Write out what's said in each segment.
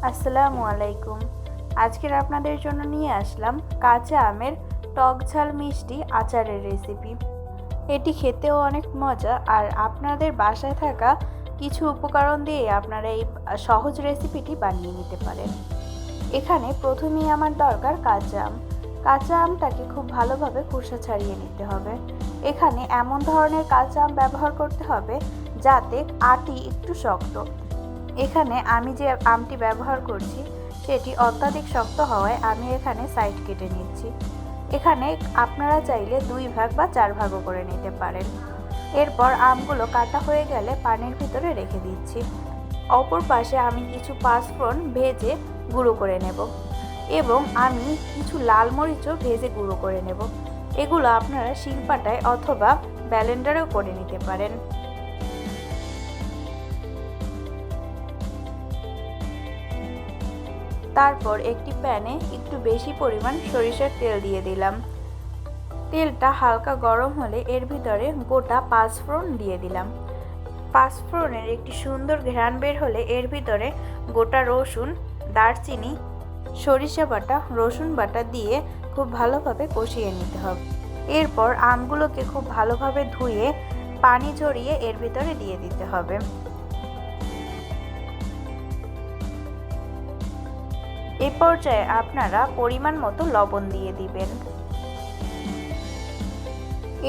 আসসালামু আলাইকুম। আজকের আপনাদের জন্য নিয়ে আসলাম কাঁচা আমের টক ঝাল মিষ্টি আচারের রেসিপি। এটি খেতেও অনেক মজা, আর আপনাদের বাসায় থাকা কিছু উপকরণ দিয়ে আপনারা এই সহজ রেসিপিটি বানিয়ে নিতে পারেন। এখানে প্রথমেই আমার দরকার কাঁচা আম। কাঁচা আমটাকে খুব ভালোভাবে খোসা ছাড়িয়ে নিতে হবে। এখানে এমন ধরনের কাঁচা আম ব্যবহার করতে হবে যাতে আটি একটু শক্ত। এখানে আমি যে আমটি ব্যবহার করছি সেটি অত্যাধিক শক্ত হওয়ায় আমি এখানে সাইড কেটে নিচ্ছি। এখানে আপনারা চাইলে 2 ভাগ বা 4 ভাগও করে নিতে পারেন। এরপর আমগুলো কাটা হয়ে গেলে পানির ভিতরে রেখে দিচ্ছি। অপর পাশে আমি কিছু পাঁচফোড়ন ভেজে গুঁড়ো করে নেব এবং আমি কিছু লাল মরিচও ভেজে গুঁড়ো করে নেব। এগুলো আপনারা শিলপাটায় অথবা ব্লেন্ডারেও করে নিতে পারেন। তারপর একটি প্যানে একটু বেশি পরিমাণ সরিষার তেল দিয়ে দিলাম। তেলটা হালকা গরম হলে এর ভিতরে গোটা পাঁচফোড়ন দিয়ে দিলাম। পাঁচফোড়নের একটি সুন্দর ঘ্রাণ বের হলে এর ভিতরে গোটা রসুন, দারচিনি, সরিষা বাটা, রসুন বাটা দিয়ে খুব ভালোভাবে কষিয়ে নিতে হবে। এরপর আমগুলোকে খুব ভালোভাবে ধুয়ে পানি ঝরিয়ে এর ভিতরে দিয়ে দিতে হবে। এ পর্যায়ে আপনারা পরিমাণ মতো লবণ দিয়ে দিবেন।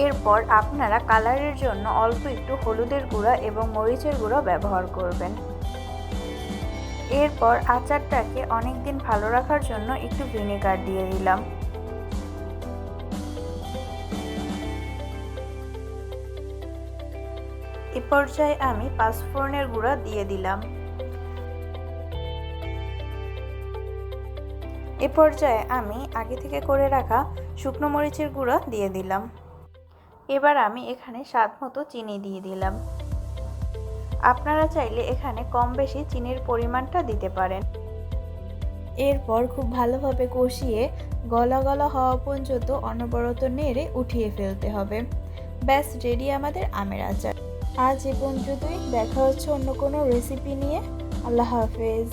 এরপর আপনারা কালারের জন্য অল্প একটু হলুদের গুঁড়া এবং মরিচের গুঁড়ো ব্যবহার করবেন। এরপর আচারটাকে অনেক দিন ভালো রাখার জন্য একটু ভিনেগার দিয়ে দিলাম। এ পর্যায়ে আমি পাঁচফোড়নের গুঁড়া দিয়ে দিলাম। এ পর্যায়ে আমি আগে থেকে করে রাখা শুকনো মরিচের গুঁড়ো দিয়ে দিলাম। এবার আমি এখানে স্বাদ মতো চিনি দিয়ে দিলাম। আপনারা চাইলে এখানে কম বেশি চিনির পরিমাণটা দিতে পারেন। এরপর খুব ভালোভাবে কষিয়ে গলা গলা হওয়া পর্যন্ত অনবরত নেড়ে উঠিয়ে ফেলতে হবে। ব্যাস রেডি আমাদের আমের আচার। আজ এ পর্যন্তই, দেখা হচ্ছে অন্য কোনো রেসিপি নিয়ে। আল্লাহ হাফেজ।